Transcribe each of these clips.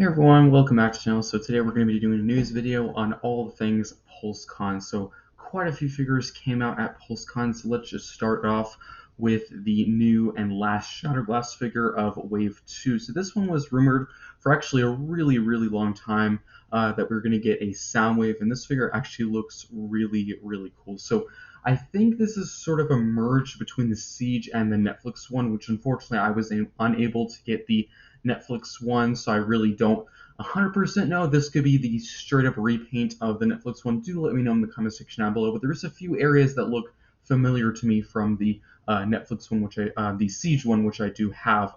Hey everyone, welcome back to the channel. So today we're going to be doing a news video on all things Pulsecon. So quite a few figures came out at Pulsecon, so let's just start off with the new and last Shatterblast figure of Wave 2. So this one was rumored for actually a really long time that we were going to get a Soundwave, and this figure actually looks really cool. So I think this is sort of a merge between the Siege and the Netflix one, which unfortunately I was unable to get the Netflix one, so I really don't 100% know. This could be the straight up repaint of the Netflix one. Do let me know in the comment section down below. But there's a few areas that look familiar to me from the Netflix one, the Siege one, which I do have.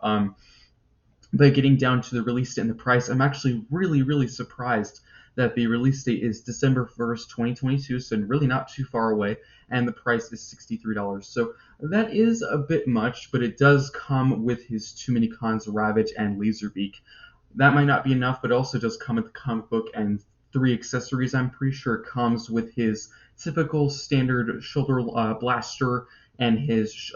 But getting down to the release date and the price, I'm actually really surprised that the release date is December 1st, 2022, so really not too far away, and the price is $63. So that is a bit much, but it does come with his two minicons, Ravage and Laserbeak. That might not be enough, but it also does come with the comic book and 3 accessories. I'm pretty sure it comes with his typical standard shoulder blaster and his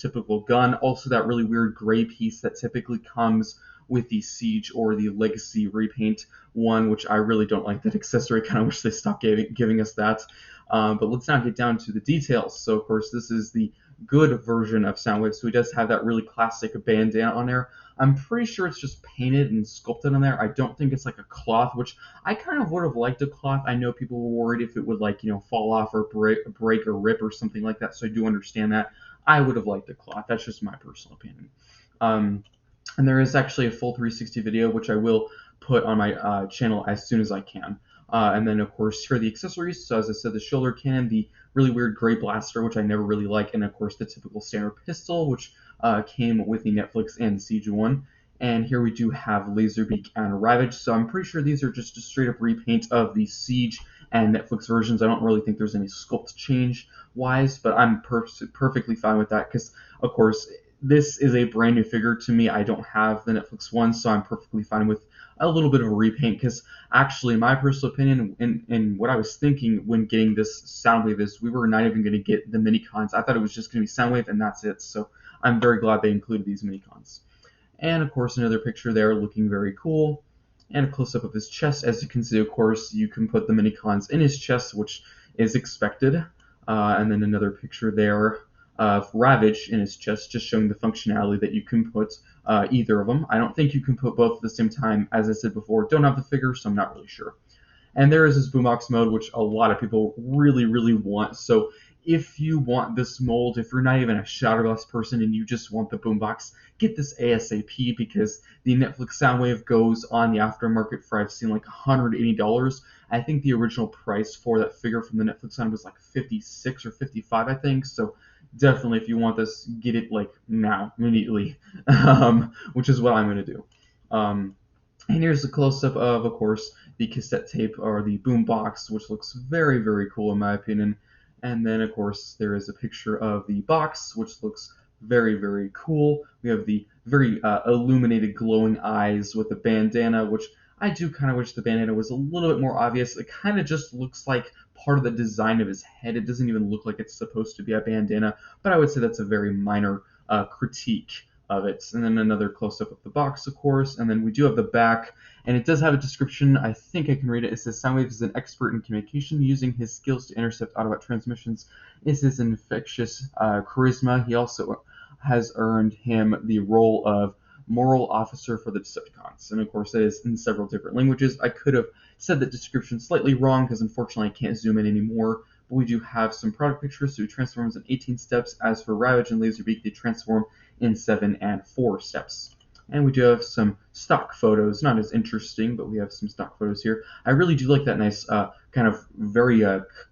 typical gun. Also, that really weird gray piece that typically comes with the Siege or the Legacy repaint one, which I really don't like that accessory. Kind of wish they stopped giving us that. But let's now get down to the details. So, of course, this is the good version of Soundwave, so he does have that really classic bandana on there. I'm pretty sure it's just painted and sculpted on there. I don't think it's like a cloth, which I kind of would have liked a cloth. I know people were worried if it would fall off or break or rip or something like that, so I do understand that. I would have liked a cloth. That's just my personal opinion. And there is actually a full 360 video, which I will put on my channel as soon as I can. And then, of course, here are the accessories. So, as I said, the shoulder cannon, the really weird gray blaster, which I never really like, and, of course, the typical standard pistol, which came with the Netflix and Siege one. And here we do have Laserbeak and Ravage. So I'm pretty sure these are just a straight-up repaint of the Siege and Netflix versions. I don't really think there's any sculpt change-wise, but I'm perfectly fine with that because, of course, this is a brand new figure to me. I don't have the Netflix one, so I'm perfectly fine with a little bit of a repaint because actually my personal opinion and what I was thinking when getting this Soundwave is we were not even going to get the minicons. I thought it was just going to be Soundwave and that's it. So I'm very glad they included these minicons. And of course another picture there looking very cool. And a close-up of his chest. As you can see, of course, you can put the minicons in his chest, which is expected. And then another picture there of Ravage in his chest, just showing the functionality that you can put either of them. I don't think you can put both at the same time. As I said before, don't have the figure, so I'm not really sure. And there is his boombox mode, which a lot of people really want. So if you want this mold, if you're not even a Shatterblast person and you just want the boombox, get this ASAP because the Netflix Soundwave goes on the aftermarket for, I've seen, like $180. I think the original price for that figure from the Netflix Sound was like $56 or $55, I think. So definitely, if you want this, get it like now, immediately, which is what I'm going to do. And here's a close-up of course, the cassette tape or the boombox, which looks very cool in my opinion. And then, of course, there is a picture of the box, which looks very cool. We have the very illuminated glowing eyes with the bandana, which I do kind of wish the bandana was a little bit more obvious. It kind of just looks like part of the design of his head. It doesn't even look like it's supposed to be a bandana, but I would say that's a very minor critique of it. And then another close-up of the box, of course, and then we do have the back, and it does have a description. I think I can read it. It says, Soundwave is an expert in communication, using his skills to intercept Autobot transmissions. Is his infectious charisma. He also has earned him the role of moral officer for the Decepticons, and of course that is in several different languages. I could have said that description slightly wrong because unfortunately I can't zoom in anymore, but we do have some product pictures. So he transforms in 18 steps. As for Ravage and Laserbeak, they transform in 7 and 4 steps. And we do have some stock photos, not as interesting, but we have some stock photos here. I really do like that nice kind of very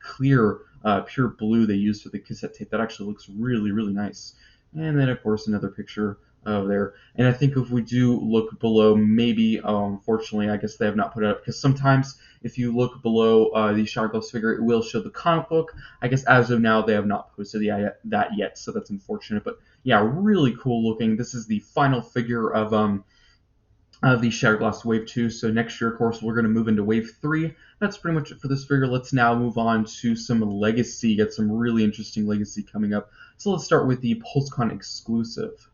clear pure blue they used for the cassette tape. That actually looks really nice. And then of course another picture of there. And I think if we do look below, maybe unfortunately I guess they have not put it up, because sometimes if you look below the Shatterblast figure, it will show the comic book. I guess as of now they have not posted that yet, so that's unfortunate. But yeah, really cool looking. This is the final figure of the Shatterblast Wave 2. So next year, of course, we're going to move into Wave 3. That's pretty much it for this figure. Let's now move on to some Legacy. Got some really interesting Legacy coming up. So let's start with the Pulsecon exclusive.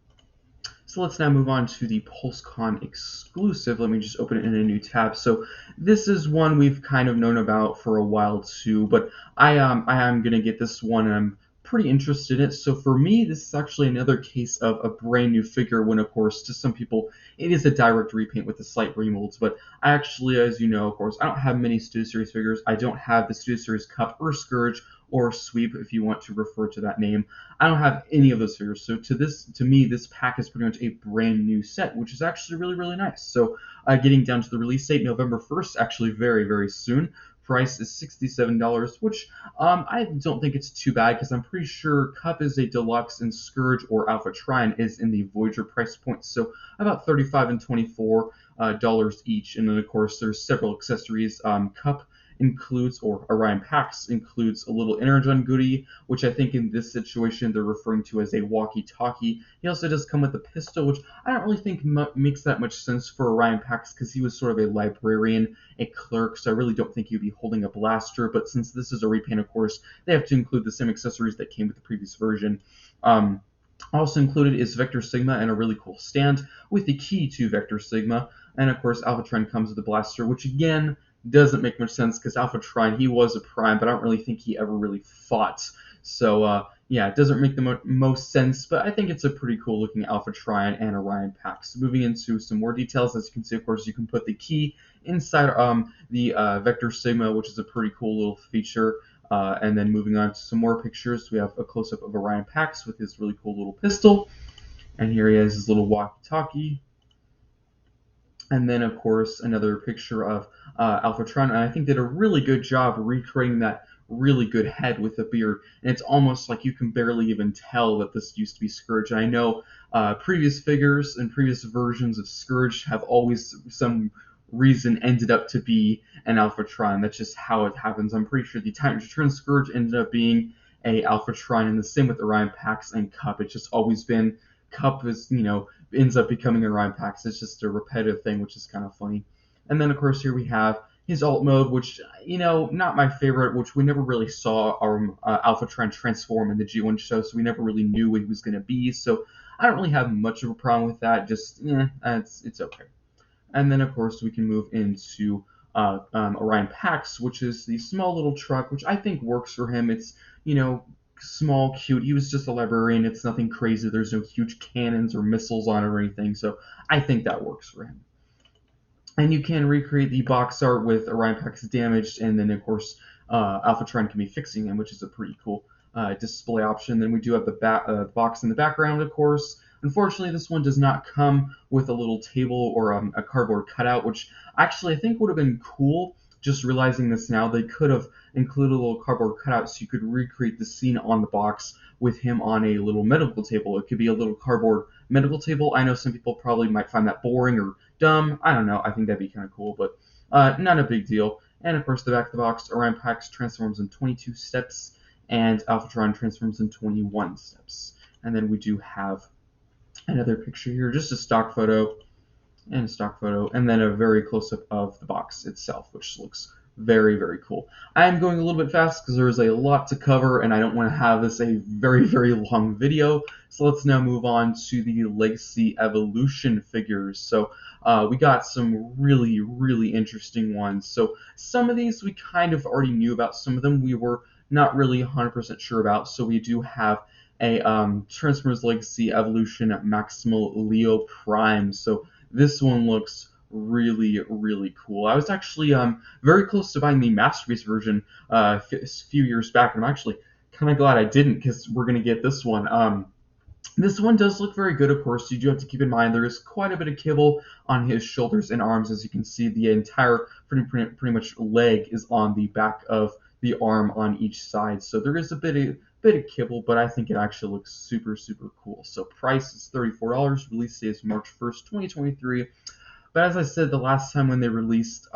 So So let's now move on to the Pulsecon exclusive. Let me just open it in a new tab. So this is one we've kind of known about for a while too, but I am gonna get this one, and I'm pretty interested in it. So for me, this is actually another case of a brand new figure, when of course to some people it is a direct repaint with the slight remolds. But I actually, as you know, of course, I don't have many Studio Series figures. I don't have the Studio Series Cup or Scourge or Sweep, if you want to refer to that name. I don't have any of those figures. So to me, this pack is pretty much a brand new set, which is actually really, really nice. So getting down to the release date, November 1st, actually very, very soon. Price is $67, which I don't think it's too bad, because I'm pretty sure Cup is a deluxe and Scourge or Alpha Trine is in the Voyager price point, so about $35 and $24 each. And then of course there's several accessories. Cup includes, or Orion Pax includes, a little Energon goodie, which I think in this situation they're referring to as a walkie-talkie. He also does come with a pistol, which I don't really think makes that much sense for Orion Pax, because he was sort of a librarian, a clerk, so I really don't think he'd be holding a blaster. But since this is a repaint, of course, they have to include the same accessories that came with the previous version. Also included is Vector Sigma and a really cool stand with the key to Vector Sigma. And of course, Alpha Trine comes with a blaster, which again doesn't make much sense, because Alpha Trine, he was a prime, but I don't really think he ever really fought. So yeah, it doesn't make the most sense, but I think it's a pretty cool looking Alpha Trine and Orion pack. So moving into some more details, as you can see, of course, you can put the key inside the Vector Sigma, which is a pretty cool little feature. And then moving on to some more pictures, we have a close-up of Orion Pax with his really cool little pistol. And here he has his little walkie-talkie. And then, of course, another picture of Alpha Trine. And I think did a really good job recreating that really good head with the beard. And it's almost like you can barely even tell that this used to be Scourge. And I know previous figures and previous versions of Scourge have always, some reason, ended up to be an Alpha Trine. That's just how it happens. I'm pretty sure the Titan Return Scourge ended up being a Alpha Trine, and the same with Orion Pax and Cup. It's just always been Cup is, ends up becoming Orion Pax. It's just a repetitive thing, which is kind of funny. And then, of course, here we have his alt mode, which, not my favorite, which we never really saw our Alpha Trine transform in the G1 show, so we never really knew what he was going to be. So I don't really have much of a problem with that. Just, it's okay. And then, of course, we can move into Orion Pax, which is the small little truck, which I think works for him. It's, small, cute. He was just a librarian. It's nothing crazy. There's no huge cannons or missiles on it or anything, so I think that works for him. And you can recreate the box art with Orion Pax damaged, and then, of course, Alpha Trine can be fixing him, which is a pretty cool display option. Then we do have the box in the background, of course. Unfortunately, this one does not come with a little table or a cardboard cutout, which actually I think would have been cool. Just realizing this now, they could have included a little cardboard cutout so you could recreate the scene on the box with him on a little medical table. It could be a little cardboard medical table. I know some people probably might find that boring or dumb. I don't know. I think that'd be kind of cool, but not a big deal. And of course, the back of the box, Orion Pax transforms in 22 steps, and Alpha Trine transforms in 21 steps. And then we do have another picture here, just a stock photo. And a stock photo, and then a very close-up of the box itself, which looks very, very cool. I am going a little bit fast because there's a lot to cover, and I don't want to have this a very, very long video. So let's now move on to the Legacy Evolution figures. So we got some really, really interesting ones. So some of these we kind of already knew about. Some of them we were not really 100% sure about. So we do have a Transformers Legacy Evolution Maximal Leo Prime. So this one looks really, really cool. I was actually very close to buying the Masterpiece version a few years back, and I'm actually kind of glad I didn't, because we're going to get this one. This one does look very good, of course. You do have to keep in mind there is quite a bit of kibble on his shoulders and arms. As you can see, the entire pretty much leg is on the back of the arm on each side. So there is a bit of kibble, but I think it actually looks super, super cool. So price is $34. Release date is March 1st, 2023. But as I said the last time when they released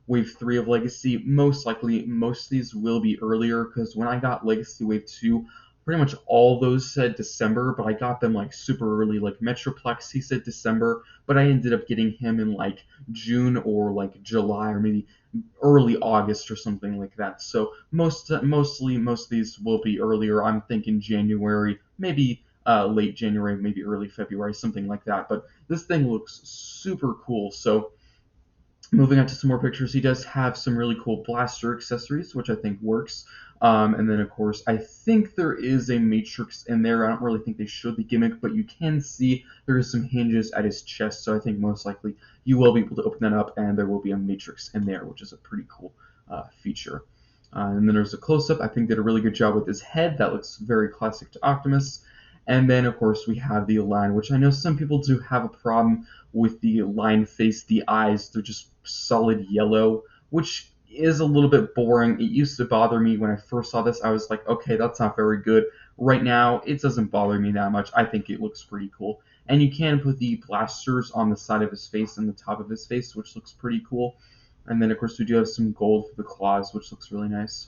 Wave 3 of Legacy, most likely most of these will be earlier, because when I got Legacy Wave 2, pretty much all those said December, but I got them like super early. Like Metroplex, he said December, but I ended up getting him in like June or like July or maybe early August or something like that. So most of these will be earlier. I'm thinking January, maybe late January, maybe early February, something like that. But this thing looks super cool. So moving on to some more pictures, he does have some really cool blaster accessories, which I think works. And then, of course, I think there is a matrix in there. I don't really think they showed the gimmick, but you can see there is some hinges at his chest, so I think most likely you will be able to open that up, and there will be a matrix in there, which is a pretty cool feature. And then there's a close-up. I think did a really good job with his head. That looks very classic to Optimus. And then, of course, we have the line, which I know some people do have a problem with the line face, the eyes. They're just solid yellow, which is a little bit boring. It used to bother me when I first saw this. I was like, okay, that's not very good. Right now, it doesn't bother me that much. I think it looks pretty cool. And you can put the blasters on the side of his face and the top of his face, which looks pretty cool. And then, of course, we do have some gold for the claws, which looks really nice.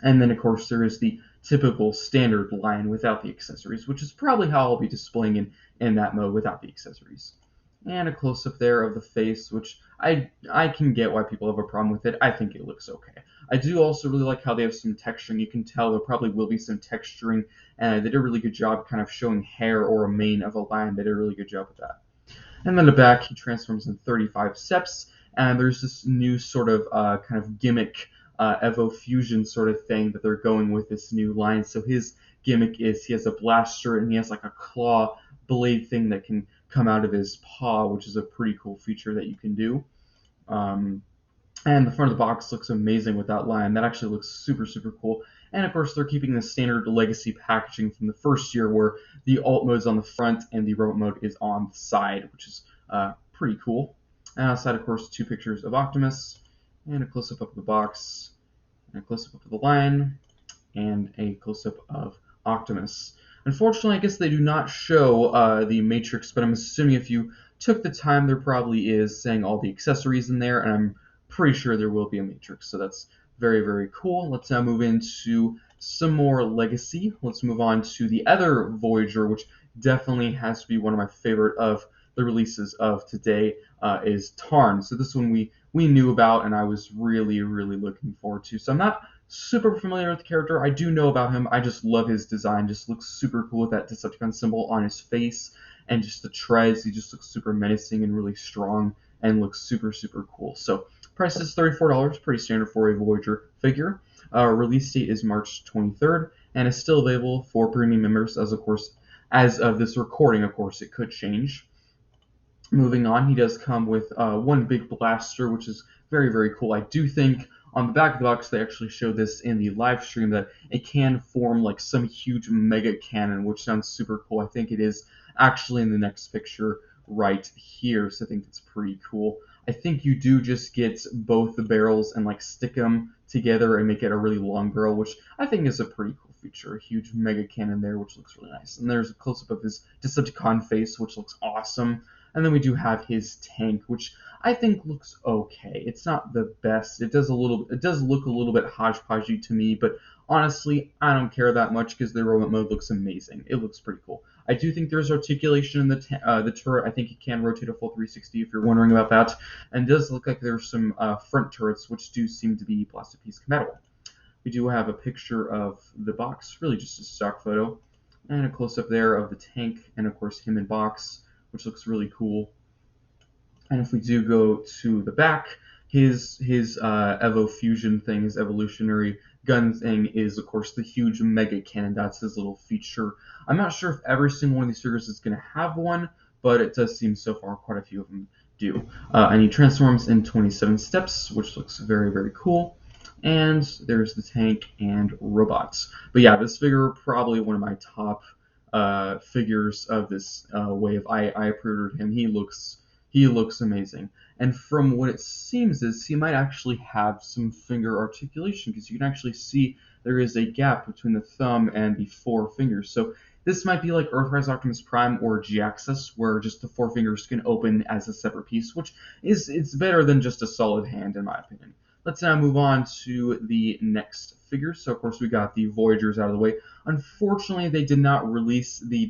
And then, of course, there is the typical standard line without the accessories, which is probably how I'll be displaying in that mode without the accessories. And a close-up there of the face, which I can get why people have a problem with it. I think it looks okay. I do also really like how they have some texturing. You can tell there probably will be some texturing, and they did a really good job kind of showing hair or a mane of a lion. They did a really good job with that. And then the back, he transforms in 35 steps, and there's this new sort of kind of gimmick Evo Fusion sort of thing that they're going with this new line. So his gimmick is he has a blaster and he has like a claw blade thing that can come out of his paw, which is a pretty cool feature that you can do. And the front of the box looks amazing with that line. That actually looks super, super cool. And of course, they're keeping the standard legacy packaging from the first year where the alt mode is on the front and the remote mode is on the side, which is pretty cool. And outside, of course, two pictures of Optimus, and a close-up of the box, and a close-up of the line, and a close-up of Optimus. Unfortunately, I guess they do not show the Matrix, but I'm assuming if you took the time, there probably is saying all the accessories in there, and I'm pretty sure there will be a Matrix, so that's very, very cool. Let's now move into some more Legacy. Let's move on to the other Voyager, which definitely has to be one of my favorite of the releases of today, is Tarn. So this one we knew about, and I was really, really looking forward to. So I'm not super familiar with the character. I do know about him. I just love his design. Just looks super cool with that Decepticon symbol on his face, and just the treads. He just looks super menacing and really strong, and looks super, super cool. So price is $34, pretty standard for a Voyager figure. Release date is March 23rd, and is still available for premium members. As of this recording, of course, it could change. Moving on, he does come with one big blaster, which is very, very cool. I do think on the back of the box, they actually showed this in the live stream, that it can form like some huge mega cannon, which sounds super cool. I think it is actually in the next picture right here, so I think it's pretty cool. I think you do just get both the barrels and like stick them together and make it a really long barrel, which I think is a pretty cool feature. A huge mega cannon there, which looks really nice. And there's a close-up of his Decepticon face, which looks awesome. And then we do have his tank, which I think looks okay. It's not the best. It does look a little bit hodgepodgey to me, but honestly, I don't care that much because the robot mode looks amazing. It looks pretty cool. I do think there's articulation in the turret. I think it can rotate a full 360 if you're wondering about that. And it does look like there's some front turrets which do seem to be plastic piece compatible. We do have a picture of the box, really just a stock photo, and a close-up there of the tank, and of course him in box, which looks really cool. And if we do go to the back, his Evo Fusion thing, his evolutionary gun thing, is of course the huge mega cannon. That's his little feature. I'm not sure if every single one of these figures is going to have one, but it does seem so far quite a few of them do. And he transforms in 27 steps, which looks very, very cool. And there's the tank and robots. But yeah, this figure probably one of my top figures of this wave. I pre-ordered him. He looks amazing. And from what it seems is he might actually have some finger articulation, because you can actually see there is a gap between the thumb and the four fingers. So this might be like Earthrise Optimus Prime or G-Axis, where just the four fingers can open as a separate piece, which it's better than just a solid hand in my opinion. Let's now move on to the next figures. So of course we got the Voyagers out of the way. Unfortunately, they did not release the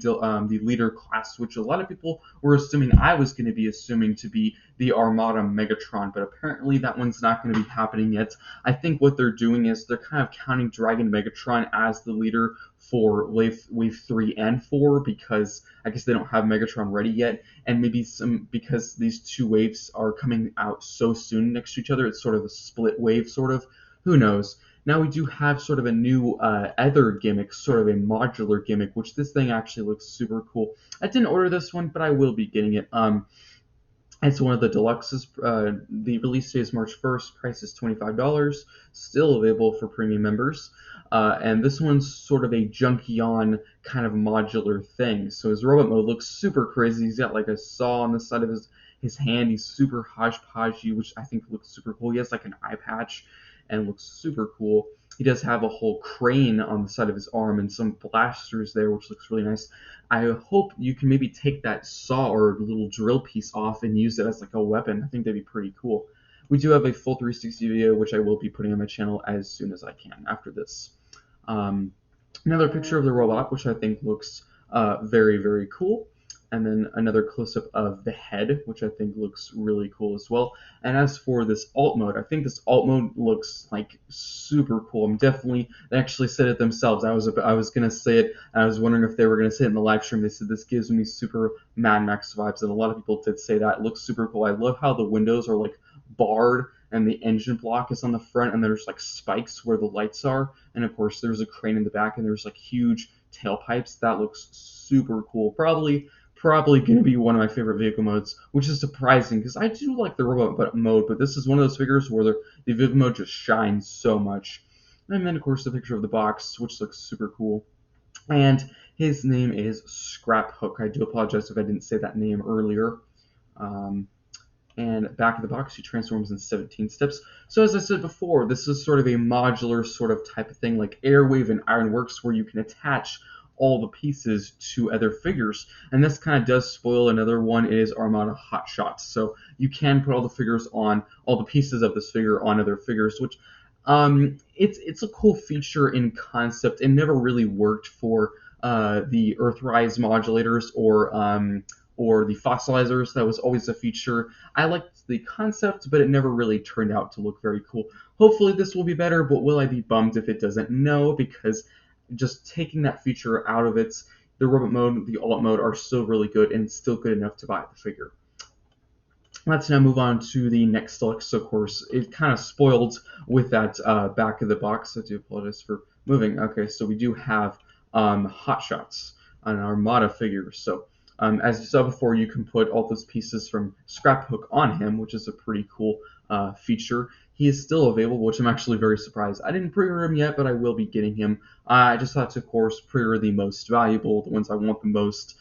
leader class, which a lot of people were assuming I was going to be assuming to be the Armada Megatron, but apparently that one's not going to be happening yet. I think what they're doing is they're kind of counting Dragon Megatron as the leader for wave 3 and 4, because I guess they don't have Megatron ready yet, and maybe because these two waves are coming out so soon next to each other, it's sort of a split wave, sort of. Who knows? Now we do have sort of a new other gimmick, sort of a modular gimmick, which this thing actually looks super cool. I didn't order this one, but I will be getting it. It's one of the deluxes. The release date is March 1st. Price is $25. Still available for premium members. And this one's sort of a Junkion kind of modular thing. So his robot mode looks super crazy. He's got like a saw on the side of his hand. He's super hodgepodgey, which I think looks super cool. He has like an eye patch and looks super cool. He does have a whole crane on the side of his arm and some blasters there, which looks really nice. I hope you can maybe take that saw or little drill piece off and use it as like a weapon. I think that'd be pretty cool. We do have a full 360 video, which I will be putting on my channel as soon as I can after this. Another picture of the robot, which I think looks very, very cool. And then another close-up of the head, which I think looks really cool as well. And as for this alt mode, I think this alt mode looks like super cool. They actually said it themselves. I was gonna say it, and I was wondering if they were gonna say it in the live stream. They said this gives me super Mad Max vibes, and a lot of people did say that. It looks super cool. I love how the windows are like barred, and the engine block is on the front, and there's like spikes where the lights are, and of course there's a crane in the back, and there's like huge tailpipes. That looks super cool. Probably going to be one of my favorite vehicle modes, which is surprising because I do like the robot mode, but this is one of those figures where the vehicle mode just shines so much. And then, of course, the picture of the box, which looks super cool. And his name is Scrap Hook. I do apologize if I didn't say that name earlier. And back of the box, he transforms in 17 steps. So as I said before, this is sort of a modular sort of type of thing, like Airwave and Ironworks, where you can attach all the pieces to other figures, and this kind of does spoil another one. It is Armada Hot Shots, so you can put all the pieces of this figure on other figures, which it's a cool feature in concept. It never really worked for the Earthrise modulators or the fossilizers. That was always a feature. I liked the concept, but it never really turned out to look very cool. Hopefully this will be better, but will I be bummed if it doesn't? No, because just taking that feature out of it, the robot mode, the alt mode are still really good and still good enough to buy the figure. Let's now move on to the next deluxe. Of course, it kind of spoiled with that back of the box. I do apologize for moving. Okay, so we do have Hot Shots on Armada figures. So as you saw before, you can put all those pieces from Scrap Hook on him, which is a pretty cool feature. He is still available, which I'm actually very surprised. I didn't pre-order him yet, but I will be getting him. I just thought to, of course, pre-order the most valuable, the ones I want the most,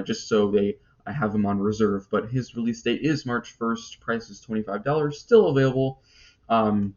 just so I have them on reserve. But his release date is March 1st. Price is $25. Still available. And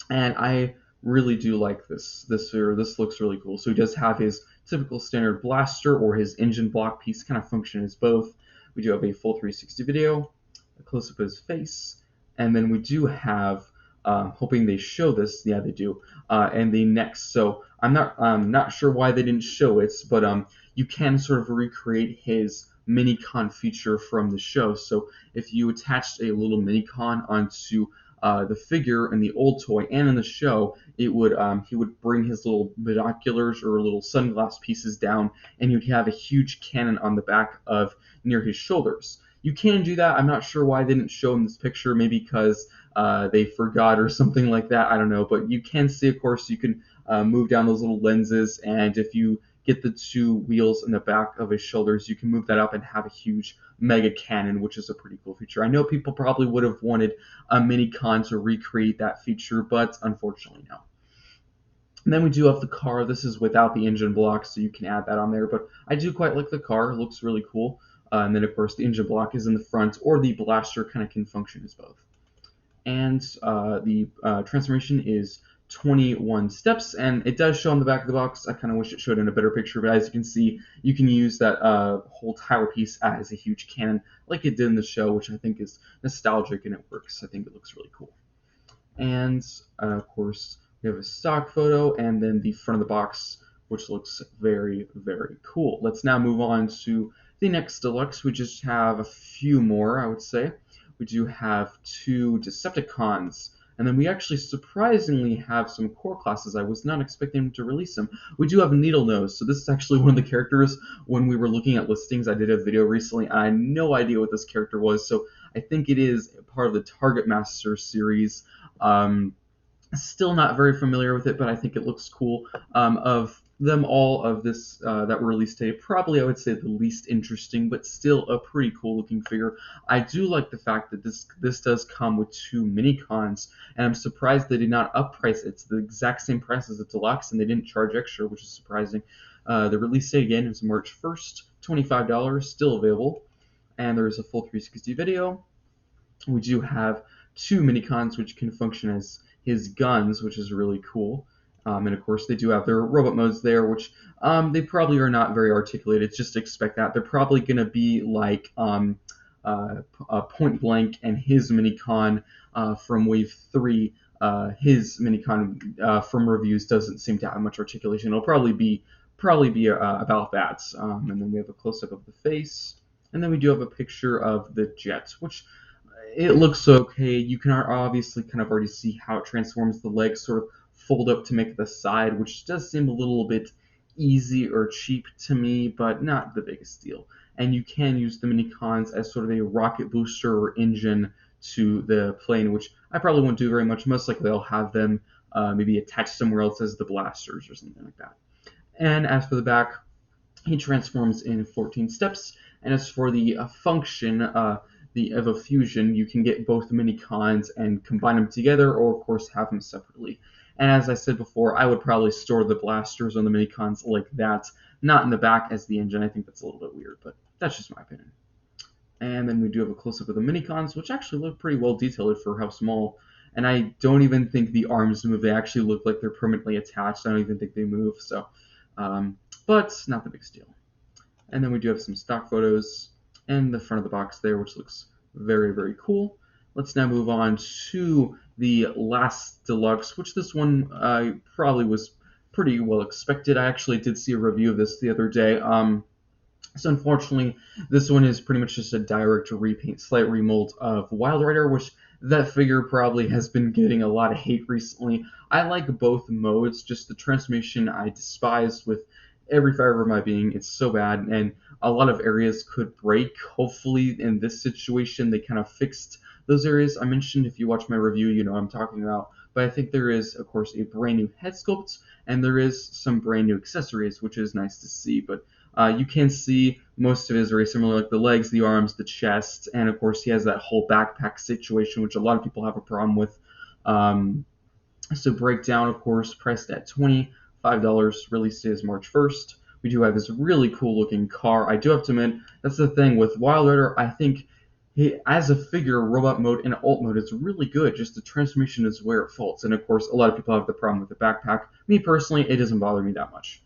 I really do like this figure. This looks really cool. So he does have his typical standard blaster or his engine block piece kind of function as both. We do have a full 360 video, a close-up of his face, and then we do have, hoping they show this, yeah they do, and the next. So I'm not sure why they didn't show it, but you can sort of recreate his mini-con feature from the show. So if you attached a little mini-con onto the figure in the old toy and in the show, it would he would bring his little binoculars or little sunglass pieces down, and he would have a huge cannon on the back of near his shoulders. You can do that. I'm not sure why they didn't show in this picture. Maybe because they forgot or something like that. I don't know. But you can see, of course, you can move down those little lenses, and if you get the two wheels in the back of his shoulders, you can move that up and have a huge mega cannon, which is a pretty cool feature. I know people probably would have wanted a mini-con to recreate that feature, but unfortunately no. And then we do have the car. This is without the engine block, so you can add that on there, but I do quite like the car. It looks really cool. And then, of course, the engine block is in the front, or the blaster kind of can function as both. And the transformation is 21 steps, and it does show on the back of the box. I kind of wish it showed in a better picture, but as you can see, you can use that whole tower piece as a huge cannon like it did in the show, which I think is nostalgic and it works. I think it looks really cool. And of course, We have a stock photo, and then the front of the box, which looks very, very cool. Let's now move on to the next deluxe. We just have a few more, I would say. We do have 2 Decepticons, and then we actually surprisingly have some core classes. I was not expecting them to release them. We do have Needle Nose, so this is actually one of the characters when we were looking at listings. I did a video recently. I had no idea what this character was, so I think it is part of the Target Master series. Still not very familiar with it, but I think it looks cool. Of them all of this that were released today, probably I would say the least interesting, but still a pretty cool looking figure. I do like the fact that this does come with 2 mini cons, and I'm surprised they did not upprice it. It's the exact same price as the deluxe, and they didn't charge extra, which is surprising. The release date again is March 1st, $25, still available, and there is a full 360 video. We do have 2 mini cons which can function as his guns, which is really cool. And of course, they do have their robot modes there, which they probably are not very articulated. Just expect that. They're probably going to be like Point Blank and his minicon from Wave 3. His minicon from reviews doesn't seem to have much articulation. It'll probably be about that. And then we have a close-up of the face. And then we do have a picture of the jet, which it looks okay. You can obviously kind of already see how it transforms. The legs sort of fold up to make the side, which does seem a little bit easy or cheap to me, but not the biggest deal. And you can use the mini cons as sort of a rocket booster or engine to the plane, which I probably won't do very much. Most likely I'll have them maybe attached somewhere else as the blasters or something like that. And as for the back, he transforms in 14 steps. And as for the function, the Evo Fusion, you can get both the mini cons and combine them together, or of course have them separately. And as I said before, I would probably store the blasters on the mini cons like that, not in the back as the engine. I think that's a little bit weird, but that's just my opinion. And then we do have a close-up of the mini cons, which actually look pretty well detailed for how small. And I don't even think the arms move. They actually look like they're permanently attached. I don't even think they move. So, but not the biggest deal. And then we do have some stock photos and the front of the box there, which looks very, very cool. Let's now move on to the last deluxe, which this one probably was pretty well expected. I actually did see a review of this the other day. So unfortunately, this one is pretty much just a direct repaint, slight remold of Wild Rider, which that figure probably has been getting a lot of hate recently. I like both modes, just the transformation I despise with every fiber of my being. It's so bad, and a lot of areas could break. Hopefully in this situation they kind of fixed those areas I mentioned. If you watch my review, you know what I'm talking about. But I think there is, of course, a brand new head sculpt, and there is some brand new accessories, which is nice to see. But you can see most of it is very similar, like the legs, the arms, the chest, and of course he has that whole backpack situation, which a lot of people have a problem with. So breakdown, of course, priced at $25. Release date is March 1st. We do have this really cool looking car. I do have to admit, that's the thing with Wild Rider. I think as a figure, robot mode and alt mode is really good. Just the transformation is where it faults. And of course, a lot of people have the problem with the backpack. Me personally, it doesn't bother me that much.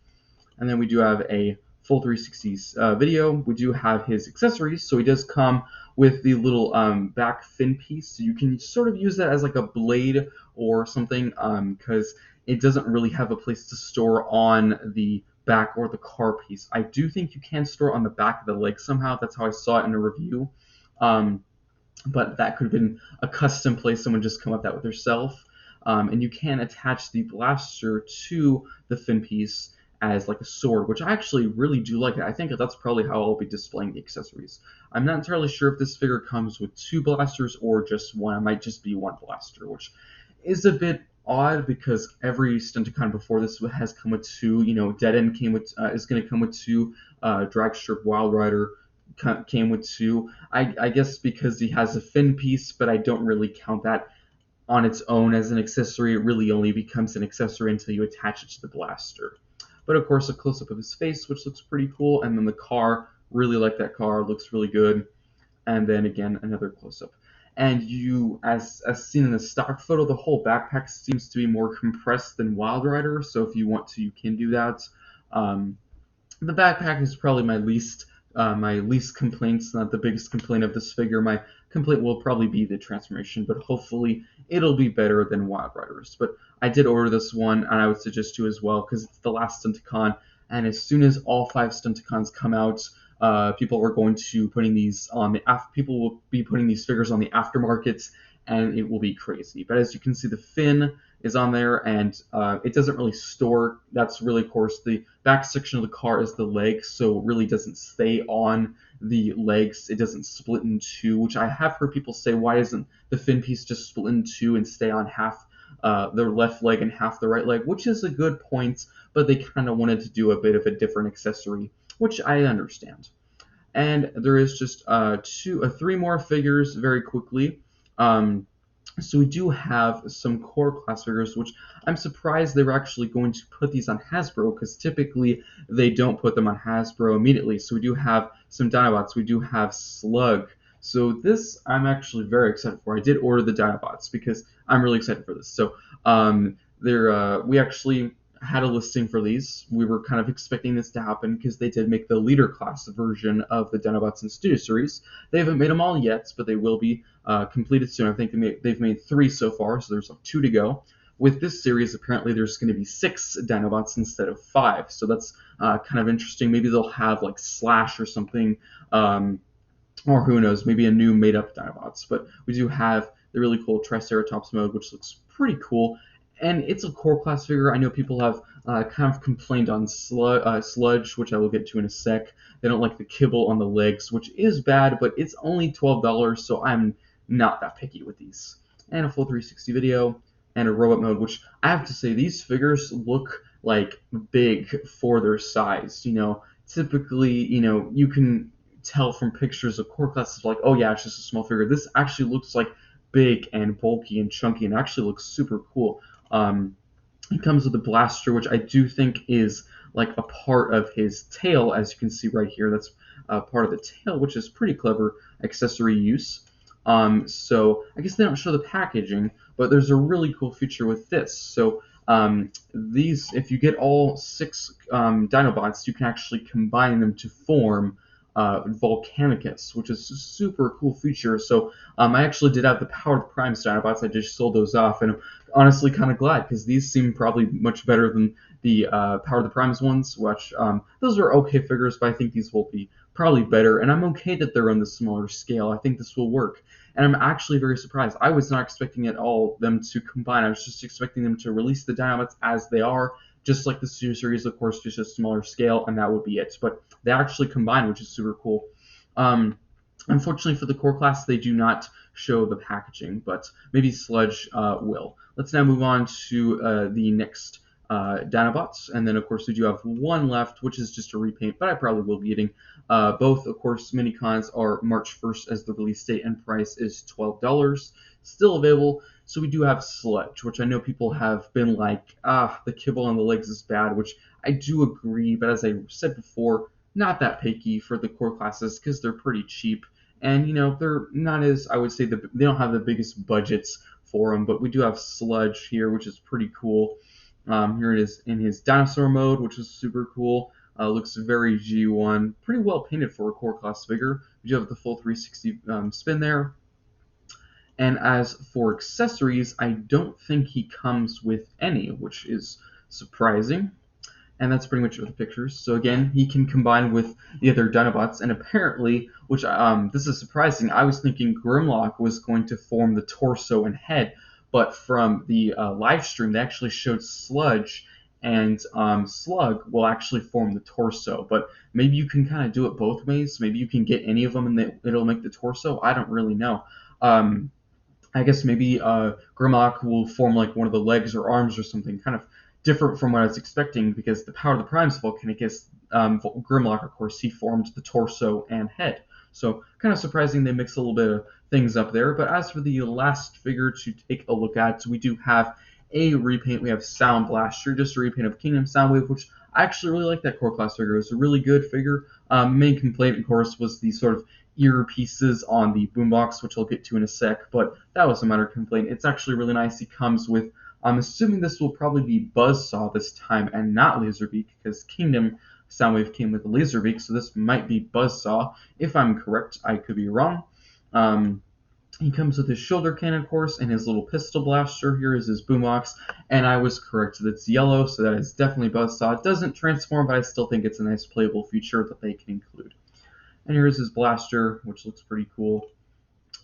And then we do have a full 360 video. We do have his accessories. So he does come with the little back fin piece. So you can sort of use that as like a blade or something, because it doesn't really have a place to store on the back or the car piece. I do think you can store on the back of the leg somehow. That's how I saw it in a review. But that could have been a custom place someone just come up with that with herself. And you can attach the blaster to the fin piece as like a sword, which I actually really do like. I think that's probably how I'll be displaying the accessories. I'm not entirely sure if this figure comes with 2 blasters or just one. It might just be 1 blaster, which is a bit odd because every Stunticon before this has come with 2. You know, Dead End is going to come with 2. Dragstrip Wild Rider came with 2. I guess because he has a fin piece, but I don't really count that on its own as an accessory. It really only becomes an accessory until you attach it to the blaster. But of course, a close-up of his face, which looks pretty cool, and then the car, really like that car, looks really good. And then again, another close-up. And you, as seen in the stock photo, the whole backpack seems to be more compressed than Wild Rider, so if you want to, you can do that. The backpack is probably my least complaints, not the biggest complaint of this figure. My complaint will probably be the transformation, but hopefully it'll be better than Wild Riders. But I did order this one, and I would suggest you as well because it's the last Stunticon, and as soon as all 5 Stunticons come out, people are going to putting these on the people will be putting these figures on the aftermarkets, and it will be crazy. But as you can see, the fin is on there, and it doesn't really store. That's really, of course, the back section of the car is the legs, so it really doesn't stay on the legs. It doesn't split in two, which I have heard people say, why doesn't the fin piece just split in two and stay on half the left leg and half the right leg, which is a good point, but they kind of wanted to do a bit of a different accessory, which I understand. And there is just 3 more figures very quickly. So we do have some core class figures, which I'm surprised they were actually going to put these on Hasbro, because typically they don't put them on Hasbro immediately. So we do have some Dinobots, we do have Slug. So this I'm actually very excited for. I did order the Dinobots because I'm really excited for this. So we actually had a listing for these. We were kind of expecting this to happen because they did make the leader class version of the Dinobots in Studio Series. They haven't made them all yet, but they will be completed soon. I think they've made 3 so far, so there's 2 to go. With this series, apparently there's going to be 6 Dinobots instead of 5, so that's kind of interesting. Maybe they'll have like Slash or something, or who knows, maybe a new made-up Dinobots. But we do have the really cool Triceratops mode, which looks pretty cool. And it's a core class figure. I know people have kind of complained on Sludge, which I will get to in a sec. They don't like the kibble on the legs, which is bad, but it's only $12, so I'm not that picky with these. And a full 360 video, and a robot mode, which I have to say, these figures look like big for their size. Typically, you can tell from pictures of core classes like, oh yeah, it's just a small figure. This actually looks like big and bulky and chunky, and actually looks super cool. It comes with a blaster, which I do think is like a part of his tail, as you can see right here. That's part of the tail, which is pretty clever accessory use. So I guess they don't show the packaging, but there's a really cool feature with this. So these, if you get all 6 Dinobots, you can actually combine them to form Volcanicus, which is a super cool feature. So I actually did have the Power of the Primes Dinobots. I just sold those off, and I'm honestly kind of glad, because these seem probably much better than the Power of the Primes ones, which those are okay figures, but I think these will be probably better, and I'm okay that they're on the smaller scale. I think this will work, and I'm actually very surprised. I was not expecting at all them to combine. I was just expecting them to release the Dinobots as they are, just like the Studio Series, of course, just a smaller scale, and that would be it. But they actually combine, which is super cool. Unfortunately for the core class, they do not show the packaging, but maybe Sludge will. Let's now move on to the next Dinobots, and then of course we do have one left, which is just a repaint, but I probably will be getting both. Of course, Minicons are March 1st as the release date, and price is $12, still available. So we do have Sludge, which I know people have been like, the kibble on the legs is bad, which I do agree, but as I said before, not that picky for the core classes because they're pretty cheap, and they're not as, I would say, they don't have the biggest budgets for them. But we do have Sludge here, which is pretty cool. Here it is in his dinosaur mode, which is super cool. Looks very G1, pretty well painted for a core class figure. We do have the full 360 spin there. And as for accessories, I don't think he comes with any, which is surprising. And that's pretty much it for the pictures. So again, he can combine with the other Dinobots, and apparently, which this is surprising, I was thinking Grimlock was going to form the torso and head, but from the live stream, they actually showed Sludge, and Slug will actually form the torso. But maybe you can kind of do it both ways. Maybe you can get any of them and it'll make the torso. I don't really know. I guess maybe Grimlock will form like one of the legs or arms or something, kind of different from what I was expecting, because the Power of the Primes Volcanicus, Grimlock, of course, he formed the torso and head. So kind of surprising they mix a little bit of things up there. But as for the last figure to take a look at, we do have a repaint. We have Soundblaster, just a repaint of Kingdom Soundwave, which I actually really like that core class figure. It was a really good figure. Main complaint, of course, was the sort of earpieces on the boombox, which I'll get to in a sec, but that was a minor complaint. It's actually really nice. He comes with, I'm assuming this will probably be Buzzsaw this time and not Laserbeak, because Kingdom Soundwave came with a Laserbeak, so this might be Buzzsaw. If I'm correct, I could be wrong. He comes with his shoulder cannon, of course, and his little pistol blaster. Here is his boombox, and I was correct. It's yellow, so that is definitely buzzsaw. It doesn't transform, but I still think it's a nice playable feature that they can include. And here's his blaster, which looks pretty cool.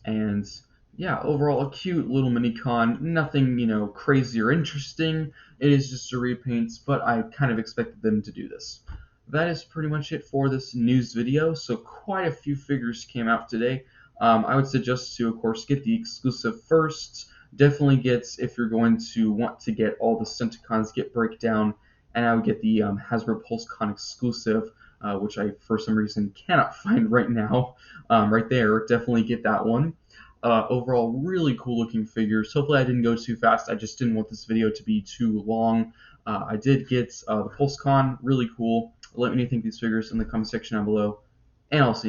And yeah, overall a cute little mini-con. Nothing, crazy or interesting. It is just a repaint, but I kind of expected them to do this. That is pretty much it for this news video. So quite a few figures came out today. I would suggest to, of course, get the exclusive first. Definitely get, if you're going to want to get all the Centicons, get Breakdown, and I would get the Hasbro Pulsecon exclusive, which I, for some reason, cannot find right now. Right there, definitely get that one. Overall, really cool looking figures. Hopefully I didn't go too fast. I just didn't want this video to be too long. I did get the Pulsecon, really cool. Let me know what you think of these figures in the comment section down below, and I'll see you